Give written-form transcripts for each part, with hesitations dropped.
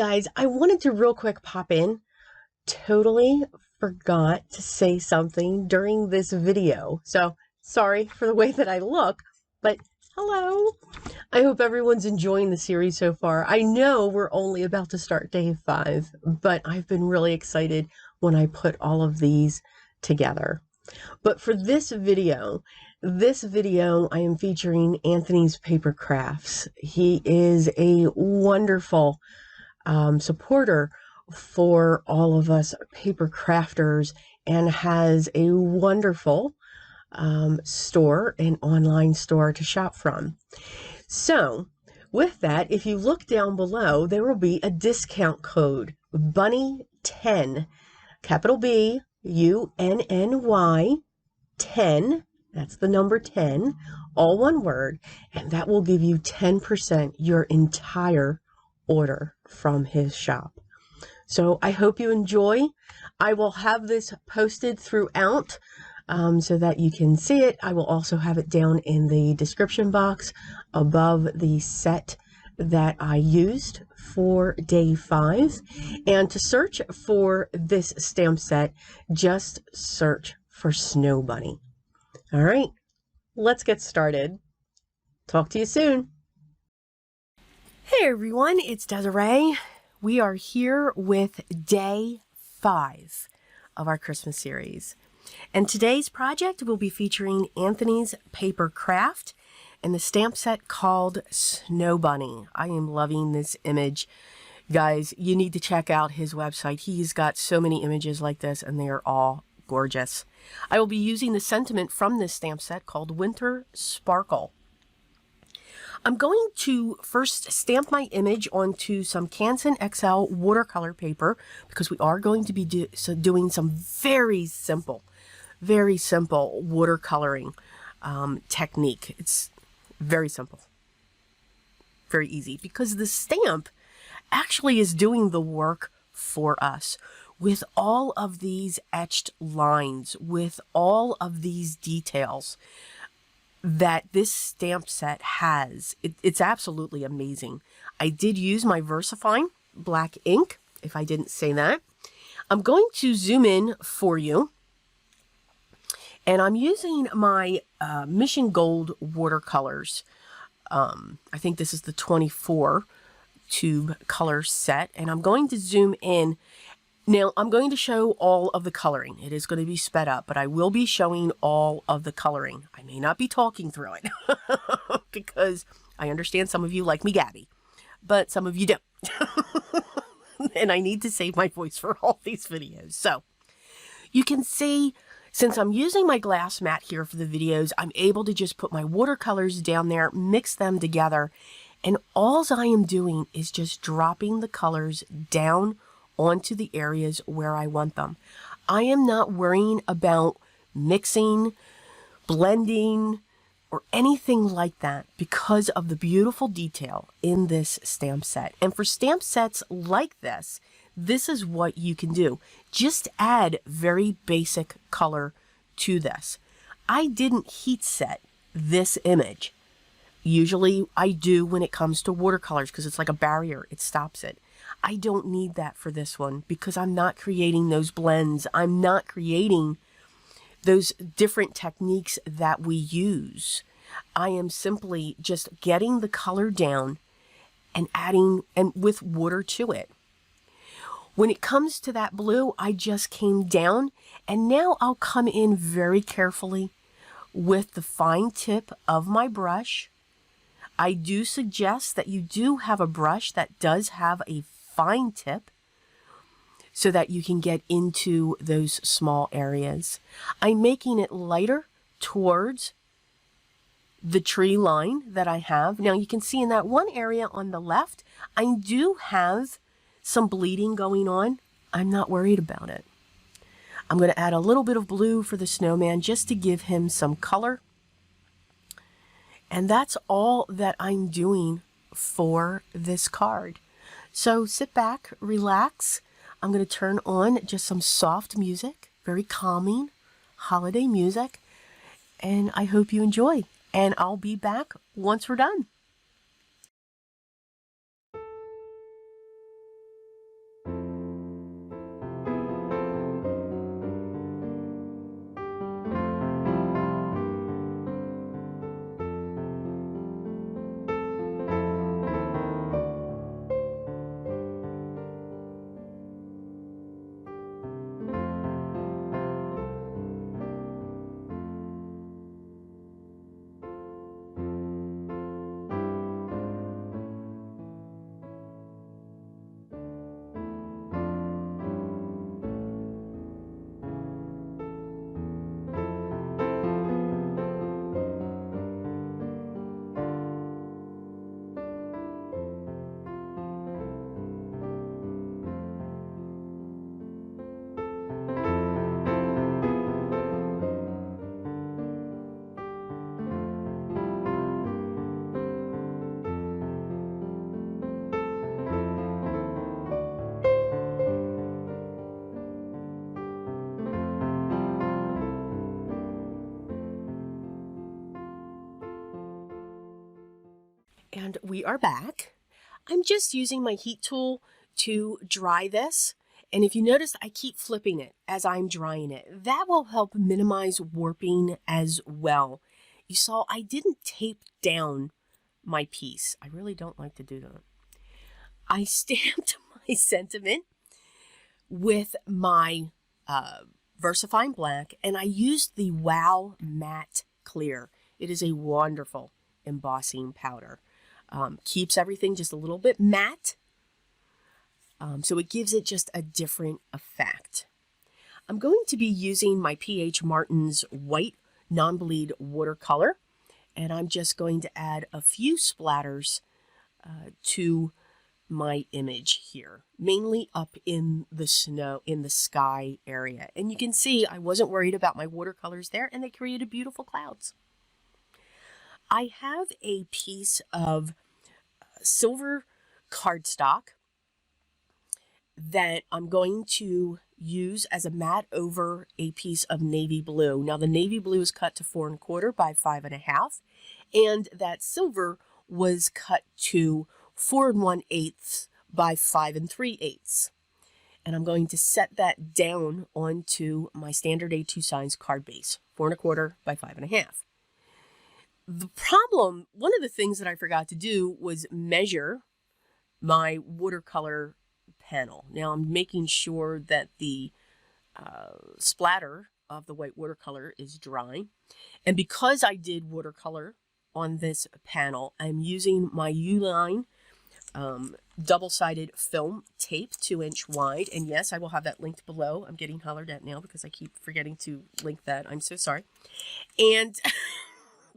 guys, I wanted to real quick pop in. Totally forgot to say something during this video. So sorry for the way that I look, but hello. I hope everyone's enjoying the series so far. I know we're only about to start day 5, but I've been really excited when I put all of these together. But for this video, I am featuring Anthony's Paper Crafts. He is a wonderful supporter for all of us paper crafters and has a wonderful store, an online store to shop from. So with that, if you look down below, there will be a discount code, BUNNY10, capital B, UNNY 10, that's the number 10, all one word, and that will give you 10% your entire order from his shop. So I hope you enjoy. I will have this posted throughout so that you can see it. I will also have it down in the description box above the set that I used for day 5. And to search for this stamp set, just search for Snow Bunny. All right, let's get started. Talk to you soon. Hey everyone, it's Desiree. We are here with day 5 of our Christmas series. And today's project will be featuring Anthony's Paper Craft and the stamp set called Snow Bunny. I am loving this image. Guys, you need to check out his website. He's got so many images like this and they are all gorgeous. I will be using the sentiment from this stamp set called Winter Sparkle. I'm going to first stamp my image onto some Canson XL watercolor paper because we are going to be doing some very simple watercoloring technique. It's very simple, very easy because the stamp actually is doing the work for us with all of these etched lines, with all of these details that this stamp set has. It's absolutely amazing. I did use my VersaFine black ink, if I didn't say that. I'm going to zoom in for you. And I'm using my Mission Gold watercolors. I think this is the 24 tube color set. And I'm going to zoom in. Now, I'm going to show all of the coloring. It is going to be sped up, but I will be showing all of the coloring. I may not be talking through it because I understand some of you like me Gabby, but some of you don't. And I need to save my voice for all these videos. So you can see, since I'm using my glass mat here for the videos, I'm able to just put my watercolors down there, mix them together, and all I am doing is just dropping the colors down onto the areas where I want them. I am not worrying about mixing, blending, or anything like that because of the beautiful detail in this stamp set. And for stamp sets like this, this is what you can do. Just add very basic color to this. I didn't heat set this image. Usually I do when it comes to watercolors because it's like a barrier. It stops it. I don't need that for this one because I'm not creating those blends. I'm not creating those different techniques that we use. I am simply just getting the color down and adding with water to it. When it comes to that blue, I just came down and now I'll come in very carefully with the fine tip of my brush. I do suggest that you do have a brush that does have a fine tip so that you can get into those small areas. I'm making it lighter towards the tree line that I have. Now you can see in that one area on the left, I do have some bleeding going on. I'm not worried about it. I'm going to add a little bit of blue for the snowman just to give him some color. And that's all that I'm doing for this card. So sit back, relax. I'm going to turn on just some soft music, very calming holiday music, and I hope you enjoy. And I'll be back once we're done. we are back. I'm just using my heat tool to dry this. And if you notice, I keep flipping it as I'm drying it. That will help minimize warping as well. You saw I didn't tape down my piece. I really don't like to do that. I stamped my sentiment with my VersaFine Black, and I used the Wow Matte Clear. It is a wonderful embossing powder. Keeps everything just a little bit matte, so it gives it just a different effect. I'm going to be using my P.H. Martin's white non-bleed watercolor, and I'm just going to add a few splatters to my image here, mainly up in the snow, in the sky area. And you can see I wasn't worried about my watercolors there, and they created beautiful clouds. I have a piece of silver cardstock that I'm going to use as a mat over a piece of navy blue. Now the navy blue is cut to 4 1/4 by 5 1/2, and that silver was cut to 4 1/8 by 5 3/8. And I'm going to set that down onto my standard A2 size card base, 4 1/4 by 5 1/2. The problem, one of the things that I forgot to do was measure my watercolor panel. Now I'm making sure that the splatter of the white watercolor is dry. And because I did watercolor on this panel, I'm using my Uline double-sided film tape, 2-inch wide. And yes, I will have that linked below. I'm getting hollered at now because I keep forgetting to link that. I'm so sorry. And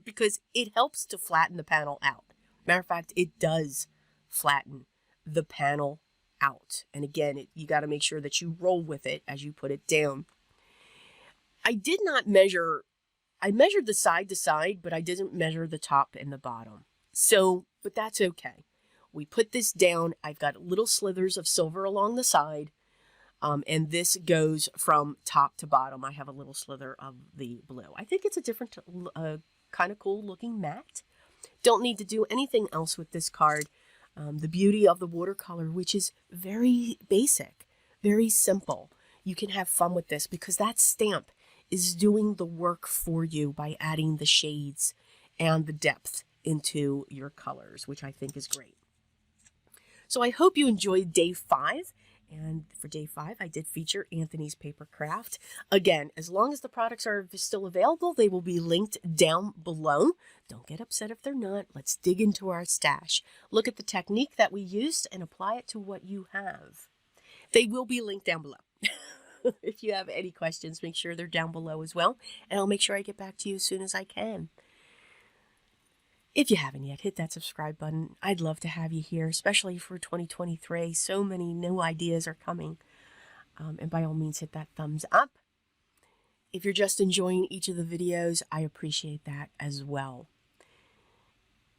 because it helps to flatten the panel out. Matter of fact, it does flatten the panel out. And again, you got to make sure that you roll with it as you put it down. I did not measure, I measured the side to side, but I didn't measure the top and the bottom. So, but that's okay. We put this down. I've got little slithers of silver along the side. And this goes from top to bottom. I have a little slither of the blue. I think it's a different kind of cool looking mat. Don't need to do anything else with this card. The beauty of the watercolor, which is very basic, very simple. You can have fun with this because that stamp is doing the work for you by adding the shades and the depth into your colors, which I think is great. So I hope you enjoyed day 5. And for day 5, I did feature Anthony's Paper Craft. Again, as long as the products are still available, they will be linked down below. Don't get upset if they're not. Let's dig into our stash. Look at the technique that we used and apply it to what you have. They will be linked down below. If you have any questions, make sure they're down below as well. And I'll make sure I get back to you as soon as I can. If you haven't yet, hit that subscribe button. I'd love to have you here, especially for 2023. So many new ideas are coming. And by all means, hit that thumbs up. If you're just enjoying each of the videos, I appreciate that as well.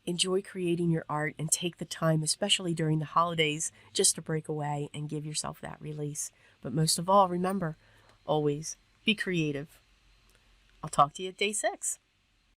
Enjoy creating your art and take the time, especially during the holidays, just to break away and give yourself that release. But most of all, remember, always be creative. I'll talk to you at day 6.